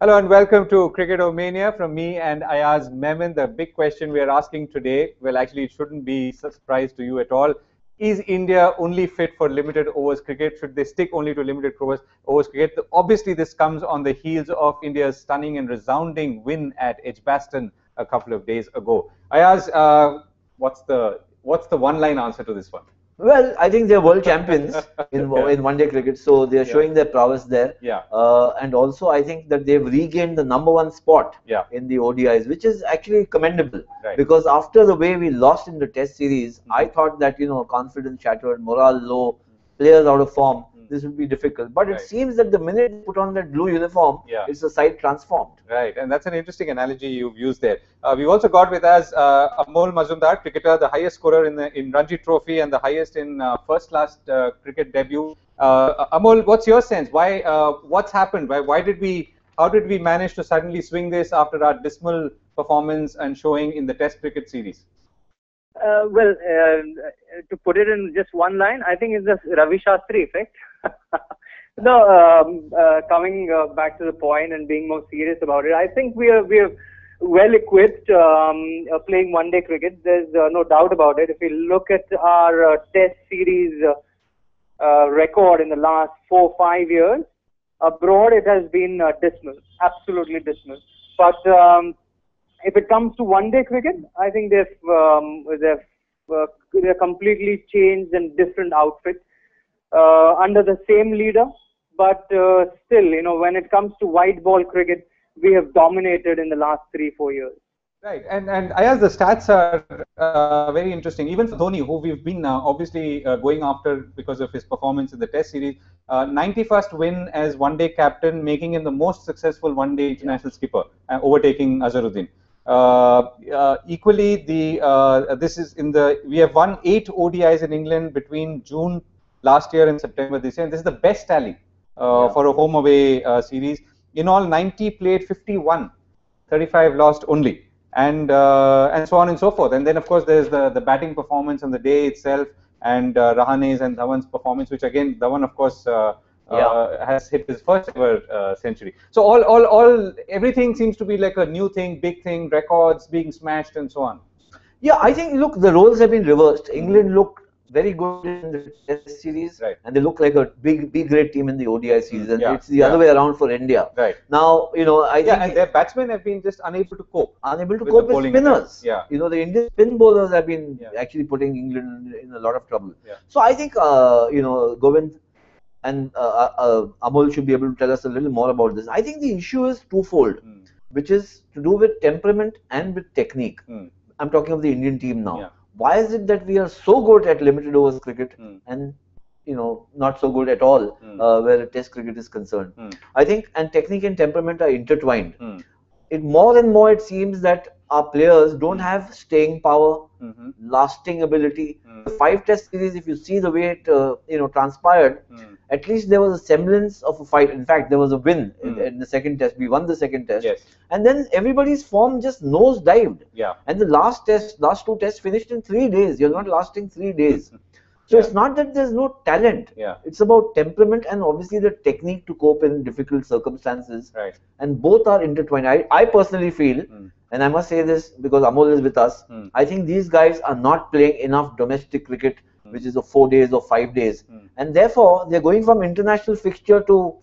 Hello and welcome to Cricketomania from me and Ayaz Memon. The big question we are asking today, well, actually, it shouldn't be a surprise to you at all. Is India only fit for limited overs cricket? Should they stick only to limited overs cricket? Obviously, this comes on the heels of India's stunning and resounding win at Edgbaston a couple of days ago. Ayaz, what's the one-line answer to this one? Well, I think they're world champions in one-day cricket, so they're showing their prowess there. And also, I think that they've regained the #1 spot in the ODIs, which is actually commendable. Because after the way we lost in the Test series, I thought that confidence shattered, morale low, players out of form. This would be difficult, but it seems that the minute they put on that blue uniform, it's a side transformed. Right, and that's an interesting analogy you've used there. We've also got with us Amol Majumdar, cricketer, the highest scorer in Ranji Trophy and the highest in first-class cricket debut. Amol, what's your sense? Why? What's happened? How did we manage to suddenly swing this after our dismal performance and showing in the Test cricket series? To put it in just one line, I think it's the Ravi Shastri effect. No, coming back to the point and being more serious about it, I think we are well equipped playing one-day cricket. There's no doubt about it. If we look at our Test series record in the last 4 or 5 years, abroad it has been dismal, absolutely dismal. But if it comes to one-day cricket, I think they're completely changed and different outfit under the same leader. But still, when it comes to white ball cricket, we have dominated in the last 3-4 years. Right, and Ayaz, the stats are very interesting. Even for Dhoni, who we've been obviously going after because of his performance in the Test series, 91st win as one-day captain, making him the most successful one-day international skipper, overtaking Azharuddin. Equally, we have won 8 ODIs in England between June last year and September this year, and this is the best tally for a home away series. In all, 90 played, 51, 35 lost only, and so on and so forth. And then of course there's the batting performance on the day itself, and Rahane's and Dhawan's performance, which again Dhawan of course has hit his first ever century. So everything seems to be like a new thing, big thing, records being smashed and so on. Yeah, I think look, the roles have been reversed. England looked very good in the Test series, and they look like a big great team in the ODI series, and it's the other way around for India. Right now, I think and their batsmen have been just unable to cope with spinners. The Indian spin bowlers have been actually putting England in a lot of trouble. So I think Govind and Amol should be able to tell us a little more about this. I think the issue is twofold, which is to do with temperament and with technique. I'm talking of the Indian team now. Why is it that we are so good at limited overs cricket and not so good at all where Test cricket is concerned? I think, and technique and temperament are intertwined. More and more it seems that our players don't have staying power, lasting ability. The 5 Test series, if you see the way it transpired, at least there was a semblance of a fight. In fact, there was a win in the second Test. We won the second Test, and then everybody's form just nosedived. And the last 2 Tests finished in 3 days. You're not lasting 3 days. So it's not that there's no talent. It's about temperament and obviously the technique to cope in difficult circumstances. And both are intertwined. I personally feel, and I must say this because Amol is with us, I think these guys are not playing enough domestic cricket, which is 4 days or 5 days. And therefore, they're going from international fixture to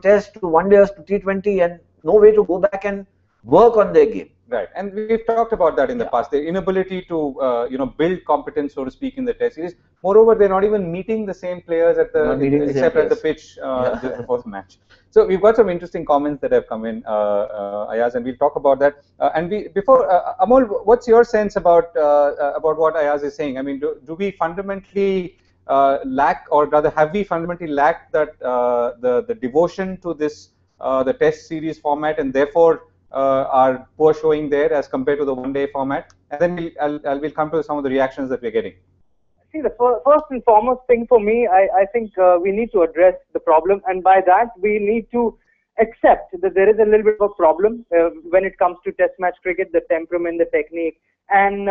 Test to one days to T20, and no way to go back and work on their game. Right, and we've talked about that in the past, their inability to build competence, so to speak, in the Test series. Moreover, they're not even meeting the same players at the pitch before the match. So we've got some interesting comments that have come in, Ayaz, and we'll talk about that. Amol, what's your sense about what Ayaz is saying? I mean, do we fundamentally lack, or rather, have we fundamentally lacked that the devotion to this the Test series format, and therefore are poor showing there as compared to the one-day format? And then we'll come to some of the reactions that we're getting. See, the first and foremost thing for me, I think we need to address the problem, and by that we need to accept that there is a little bit of a problem when it comes to Test match cricket, the temperament, the technique, and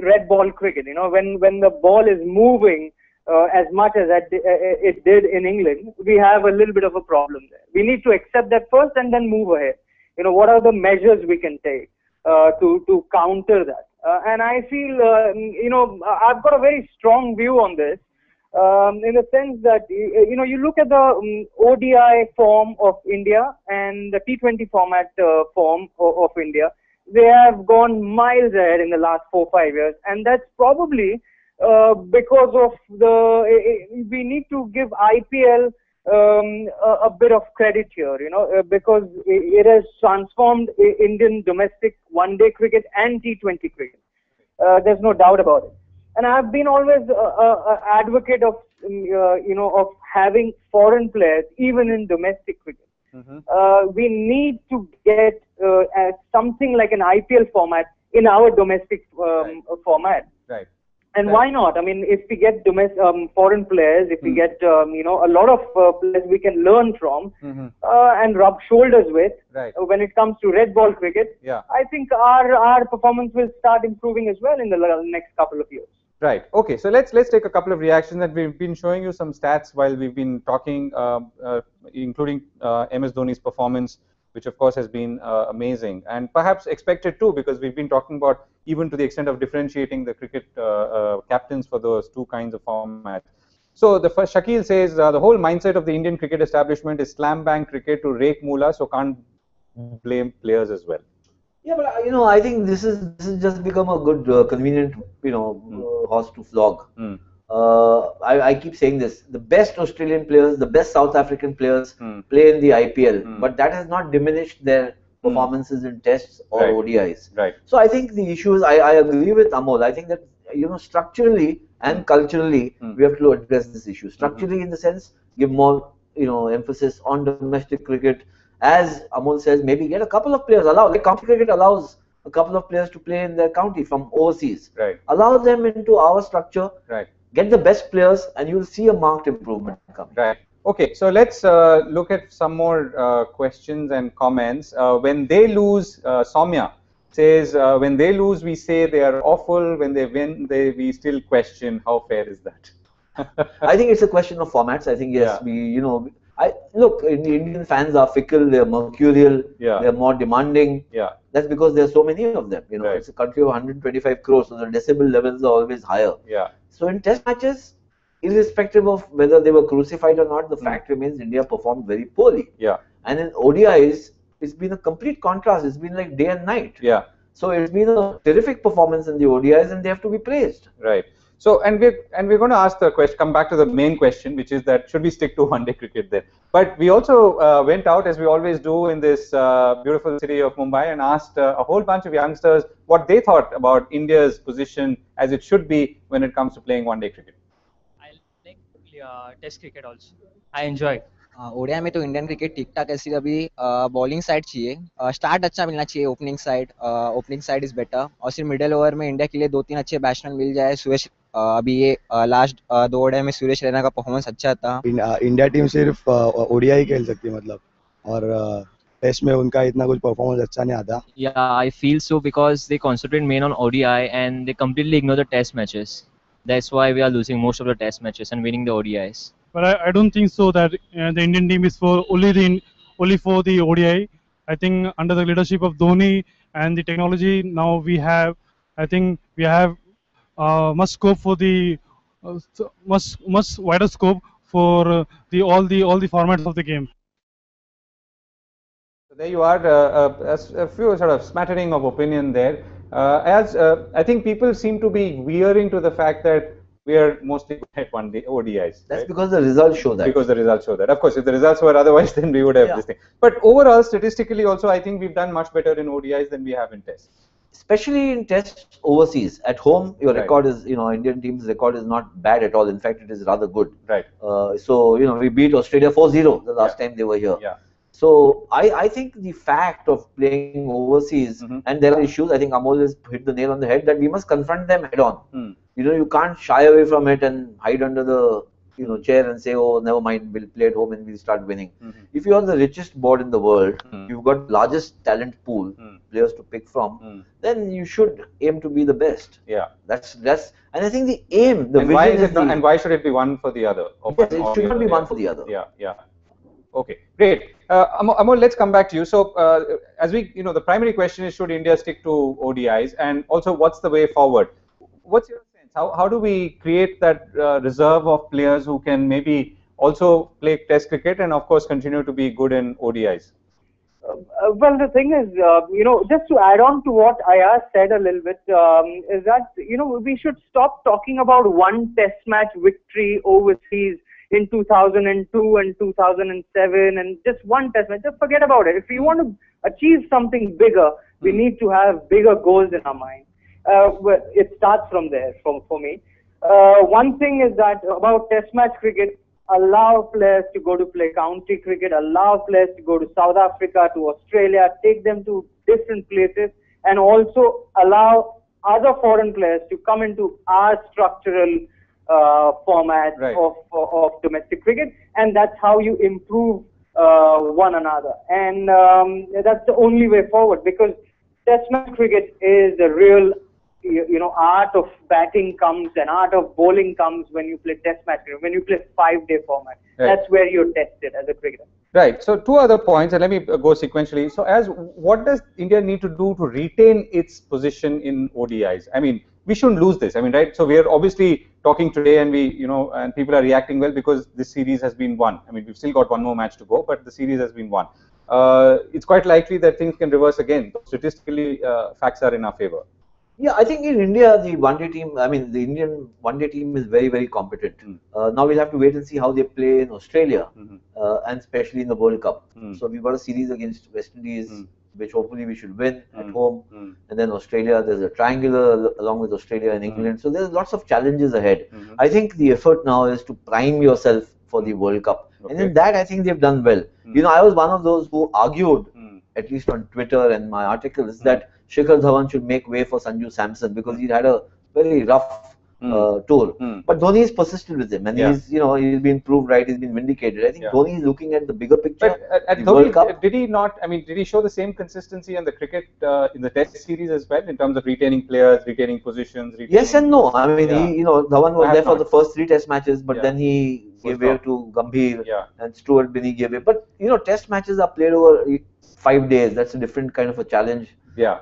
red ball cricket. When the ball is moving, as much as it did in England, we have a little bit of a problem there. We need to accept that first and then move ahead. What are the measures we can take to counter that? And I feel, I've got a very strong view on this, in the sense that, you look at the ODI form of India and the T20 format form of India. They have gone miles ahead in the last 4-5 years, and that's probably because of we need to give IPL a bit of credit here, because it has transformed Indian domestic one-day cricket and T20 cricket. There's no doubt about it. And I've been always an advocate of, of having foreign players even in domestic cricket. We need to get something like an IPL format in our domestic format. Right. And why not? I mean, if we get foreign players, if we get a lot of players we can learn from and rub shoulders with when it comes to red ball cricket, I think our performance will start improving as well in the next couple of years. Right. Okay. So let's take a couple of reactions, and we've been showing you some stats while we've been talking, including MS Dhoni's performance, which of course has been amazing and perhaps expected too, because we've been talking about even to the extent of differentiating the cricket captains for those two kinds of formats. So the first, Shakil says the whole mindset of the Indian cricket establishment is slam bang cricket to rake moolah, so can't blame players as well. Yeah, but I think this is just become a good convenient horse to flog. I keep saying this: the best Australian players, the best South African players play in the IPL, but that has not diminished their performances in tests or ODIs. Right. So I think the issue is, I agree with Amol. I think that structurally and culturally we have to address this issue. Structurally, in the sense, give more emphasis on domestic cricket. As Amol says, maybe get a couple of players, like county cricket allows a couple of players to play in their county from overseas. Right. Allow them into our structure. Right. Get the best players, and you will see a marked improvement coming. Right. Okay. So let's look at some more questions and comments. When they lose, Soumya says, when they lose, we say they are awful. When they win, we still question. How fair is that? I think it's a question of formats. I think yes, look, Indian fans are fickle, they're mercurial, they're more demanding. That's because there are so many of them. It's a country of 125 crores, so the decibel levels are always higher. So in test matches, irrespective of whether they were crucified or not, the fact remains India performed very poorly. And in ODIs, it's been a complete contrast. It's been like day and night. So it's been a terrific performance in the ODIs, and they have to be praised. Right. So, and we're going to ask the question, come back to the main question, which is that should we stick to one-day cricket then? But we also went out, as we always do, in this beautiful city of Mumbai and asked a whole bunch of youngsters what they thought about India's position as it should be when it comes to playing one-day cricket. I like Test cricket also. I enjoy it. Odia में तो Indian cricket ठीक ठाक है, अभी bowling side चाहिए, start अच्छा मिलना चाहिए, ओपनिंग साइड इज बेटर, और सिर्फ मिडिल ओवर में इंडिया के लिए 2-3 अच्छे बैट्समैन मिल जाए. सुरेश अभी ये लास्ट 2 ओडिया में सुरेश रैना का परफॉर्मेंस अच्छा था. इंडिया टीम सिर्फ ओडिया ही खेल सकती है मतलब, और टेस्ट में उनका इतना कुछ परफॉर्मेंस अच्छा नहीं आता. Yeah, I feel so because they concentrate main on ODI and they completely ignore the test matches. That's why we are losing most of the test matches and winning the ODIs. But I don't think so that the Indian team is for only for the ODI. I think under the leadership of Dhoni and the technology now we have, I think we have much scope for the much wider scope for all the formats of the game. So there you are, a few sort of smattering of opinion there. As I think people seem to be veering to the fact that we are mostly good at one-day ODIs. That's right? Because the results show that. Because the results show that. Of course, if the results were otherwise, then we would have this thing. But overall, statistically also, I think we've done much better in ODIs than we have in tests. Especially in tests overseas. At home, your record is, Indian team's record is not bad at all. In fact, it is rather good. Right. So, we beat Australia 4-0 the last time they were here. So I think the fact of playing overseas, and there are issues, I think Amol has hit the nail on the head, that we must confront them head on. You can't shy away from it and hide under the chair and say, oh, never mind, we'll play at home and we'll start winning. If you are the richest board in the world, you've got largest talent pool, players to pick from, then you should aim to be the best. Yeah, that's and I think the aim, the and vision why is it the, and why should it be one for the other? Yes, it should not be one for the other. Yeah, yeah. Okay, great. Amol, let's come back to you. So, as we, the primary question is, should India stick to ODIs, and also what's the way forward? What's your sense? How do we create that reserve of players who can maybe also play Test cricket and of course continue to be good in ODIs? Well, the thing is, just to add on to what Ayaz said a little bit, is that, we should stop talking about one Test match victory overseas in 2002 and 2007 and just one Test match. Just forget about it. If we want to achieve something bigger, we need to have bigger goals in our mind. It starts from there for me. One thing is that about Test match cricket, allow players to go to play county cricket, allow players to go to South Africa, to Australia, take them to different places, and also allow other foreign players to come into our structural format of domestic cricket, and that's how you improve one another. And that's the only way forward, because Test match cricket is the real art of batting comes and art of bowling comes when you play Test match cricket, when you play 5-day format. Right. That's where you're tested as a cricketer. Right. So, two other points, and let me go sequentially. So, what does India need to do to retain its position in ODIs? I mean, we shouldn't lose this. I mean, right? So, we are obviously talking today, and and people are reacting well because this series has been won. I mean, we've still got one more match to go, but the series has been won. It's quite likely that things can reverse again. Statistically, facts are in our favor. Yeah, I think in India, the one-day team, the Indian one-day team is very, very competent. Now we'll have to wait and see how they play in Australia, and especially in the World Cup. So we've got a series against West Indies, which hopefully we should win at home. And then Australia, there's a triangular along with Australia and England. So there's lots of challenges ahead. I think the effort now is to prime yourself for the World Cup. And in that, I think they've done well. I was one of those who argued, at least on Twitter and my articles, that Shikhar Dhawan should make way for Sanju Samson because he'd had a very rough tour. But Dhoni has persisted with him, and he's been proved right. He's been vindicated. I think Dhoni is looking at the bigger picture. But at Dhoni, did he not? I mean, did he show the same consistency in the cricket in the Test series as well, in terms of retaining players, retaining positions? Yes and no. I mean, Dhawan was there for the first 3 Test matches, but then he gave way to Gambhir, and Stuart Binney gave way. But Test matches are played over 5 days. That's a different kind of a challenge. Yeah.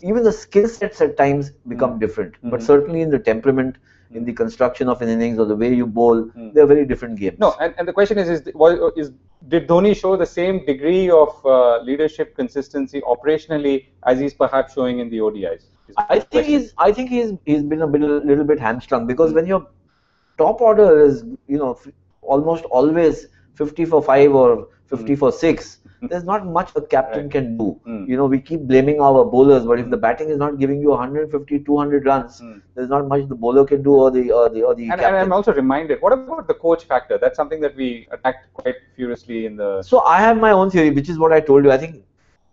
Even the skill sets at times become different, but certainly in the temperament, in the construction of an innings or the way you bowl, they're very different games. No, and the question is did Dhoni show the same degree of leadership consistency operationally as he's perhaps showing in the ODIs? I think he's been a little bit hamstrung, because when your top order is almost always 50 for 5 or 50 for 6. There's not much a captain can do. We keep blaming our bowlers, but if the batting is not giving you 150, 200 runs, there's not much the bowler can do or the captain. And I'm also reminded, what about the coach factor? That's something that we attacked quite furiously in the... So I have my own theory, which is what I told you. I think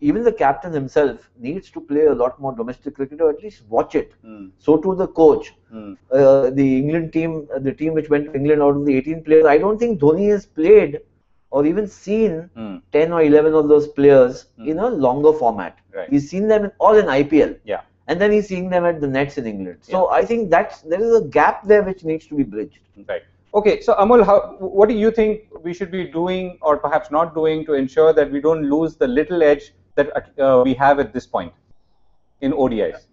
even the captain himself needs to play a lot more domestic cricket, or at least watch it. So too the coach. The England team, the team which went to England out of the 18 players, I don't think Dhoni has played or even seen 10 or 11 of those players in a longer format. Right. He's seen them all in IPL. Yeah. And then he's seeing them at the nets in England. So I think there is a gap there which needs to be bridged. Right. Okay, so Amol, what do you think we should be doing or perhaps not doing to ensure that we don't lose the little edge that we have at this point in ODIs?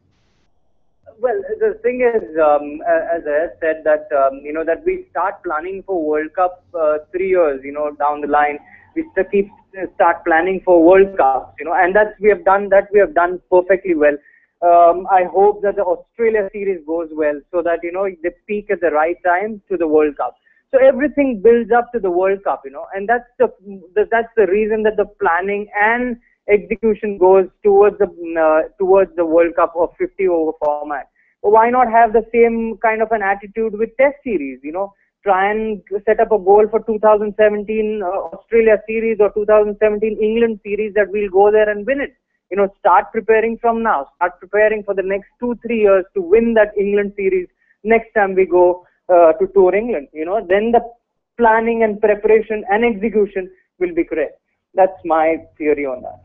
Well, the thing is, as I said, that that we start planning for World Cup 3 years, down the line. We start planning for World Cups, and we have done perfectly well. I hope that the Australia series goes well, so that they peak at the right time to the World Cup. So everything builds up to the World Cup, and that's the reason that the planning and execution goes towards the World Cup of 50 over format. Well, why not have the same kind of an attitude with Test series? Try and set up a goal for 2017 Australia series or 2017 England series that we'll go there and win it. Start preparing from now. Start preparing for the next 2-3 years to win that England series next time we go to tour England. Then the planning and preparation and execution will be correct. That's my theory on that.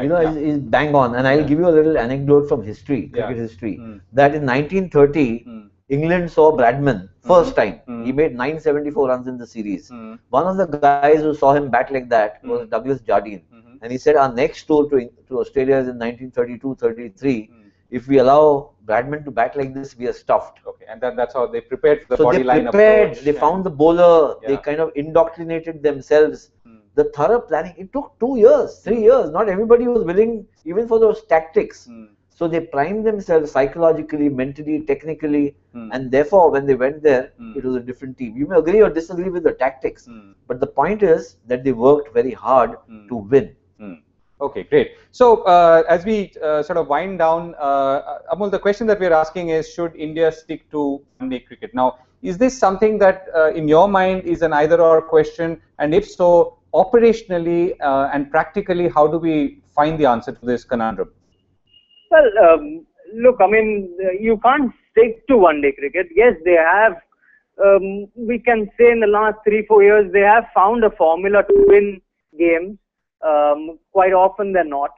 you know, is bang on. And I'll give you a little anecdote from history, cricket history, that in 1930, England saw Bradman first time. He made 974 runs in the series. One of the guys who saw him bat like that was Douglas Jardine. And he said our next tour to Australia is in 1932-33. If we allow Bradman to bat like this, we are stuffed. Okay, and that's how they prepared for the body line approach. They found the bowler. They kind of indoctrinated themselves. The thorough planning, it took 2 years, 3 years. Not everybody was willing even for those tactics. So they primed themselves psychologically, mentally, technically, and therefore when they went there, it was a different team. You may agree or disagree with the tactics, but the point is that they worked very hard to win. Okay, great. So as we sort of wind down, Amol, the question that we're asking is, should India stick to one-day cricket? Now, is this something that in your mind is an either-or question? And if so, operationally and practically, how do we find the answer to this conundrum? Well, look, I mean, you can't stick to one-day cricket. Yes, they have, we can say in the last 3-4 years, they have found a formula to win games. Quite often they're not.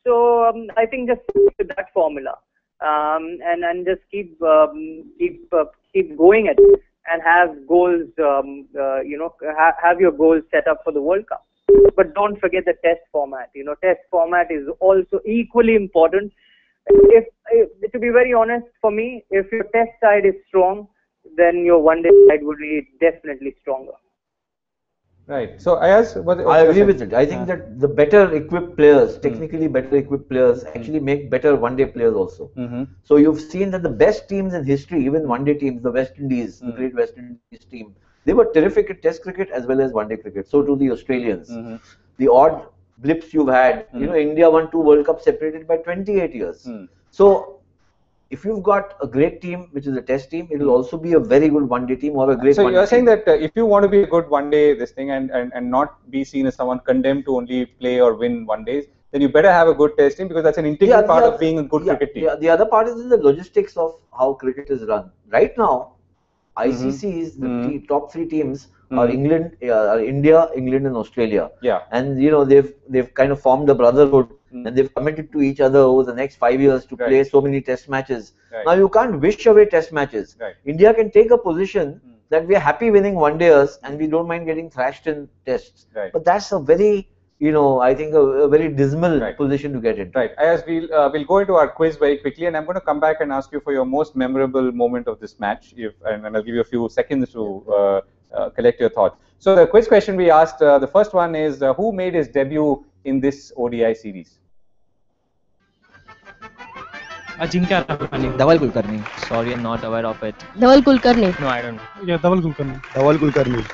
So I think just stick with that formula and just keep going at it and have goals, you know, have your goals set up for the World Cup. But don't forget the test format. You know, test format is also equally important. If to be very honest, for me, if your test side is strong, then your one-day side would be definitely stronger. Right. So, Ayaz, I agree with it. I think that the better equipped players, technically better equipped players, actually make better one-day players also. So you've seen that the best teams in history, even one-day teams, the West Indies, the great West Indies team, they were terrific at Test cricket as well as one-day cricket. So too the Australians. The odd blips you've had, you know, India won 2 World Cups separated by 28 years. So if you've got a great team, which is a test team, it will also be a very good one-day team or a great So you're saying that if you want to be a good one-day this thing and not be seen as someone condemned to only play or win one days, then you better have a good test team, because that's an integral part of being a good cricket team. Yeah, the other part is the logistics of how cricket is run. Right now, ICC's the top 3 teams are England, India, England, and Australia. Yeah. And you know they've kind of formed a brotherhood, and they've committed to each other over the next 5 years to play so many test matches. Now you can't wish away test matches. India can take a position that we are happy winning one-dayers and we don't mind getting thrashed in tests. But that's a very, you know, I think a very dismal position to get in. Right. As we'll go into our quiz very quickly, and I'm going to come back and ask you for your most memorable moment of this match, and I'll give you a few seconds to collect your thoughts. So the quiz question we asked, the first one is, who made his debut in this ODI series? Ajinkya Rahane. Dhaval Kulkarni. Sorry, I'm not aware of it. Dhaval Kulkarni. No, I don't know. Yeah, Dhaval Kulkarni. Dhaval Kulkarni.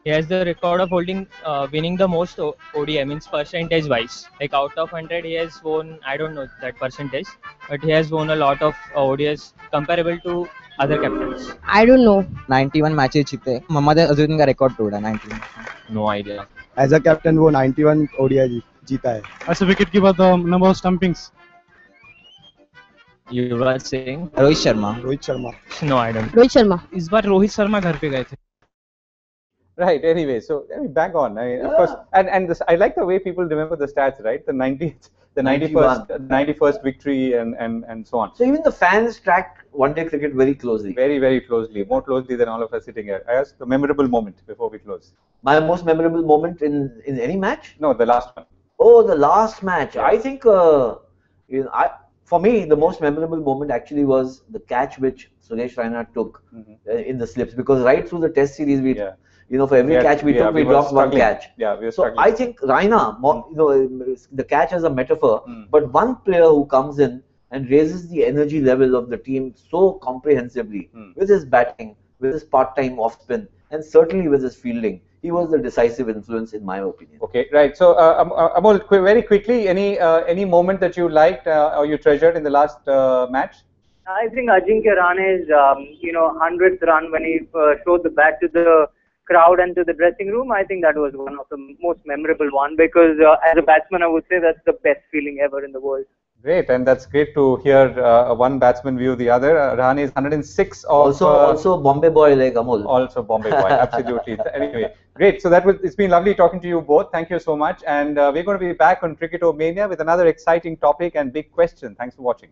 He has the record of holding, winning the most ODI, means percentage wise. Like out of 100, he has won, I don't know that percentage, but he has won a lot of ODIs comparable to other captains. I don't know. 91 matches जीते. मोहम्मद अजहरुद्दीन का record तोड़ा 91. No idea. As a captain, वो 91 ODI जीता है. As a wicket keeper, the number of stumpings. You were saying? Rohit Sharma. Rohit Sharma. No, I don't. Rohit Sharma. इस बार रोहित शर्मा घर पे गए थे. Right. Anyway, so let me bang on. I mean, of course, and this, I like the way people remember the stats. Right, the 90th, the 91st victory, and so on. So even the fans track one-day cricket very closely. Very, very closely, more closely than all of us sitting here. I asked the memorable moment before we close. My most memorable moment in any match? No, the last one. Oh, the last match. Yeah. I think, you know, for me, the most memorable moment actually was the catch which Suresh Raina took in the slips, because right through the Test series, you know, for every catch we took, we dropped one catch. Yeah, we were so struggling. I think Raina, you know, the catch as a metaphor, but one player who comes in and raises the energy level of the team so comprehensively with his batting, with his part-time off-spin, and certainly with his fielding. He was the decisive influence, in my opinion. Okay, right. So, Amol, very quickly, any moment that you liked or you treasured in the last match? I think Ajinkya Rahane's, you know, 100th run when he showed the bat to the crowd and to the dressing room, I think that was one of the most memorable one, because as a batsman, I would say that's the best feeling ever in the world. Great, and that's great to hear one batsman view the other. Rahane is 106 of... Also Bombay boy like Amol. Also Bombay boy, absolutely. Anyway, great. So it's been lovely talking to you both. Thank you so much. And we're going to be back on Cricketomania with another exciting topic and big question. Thanks for watching.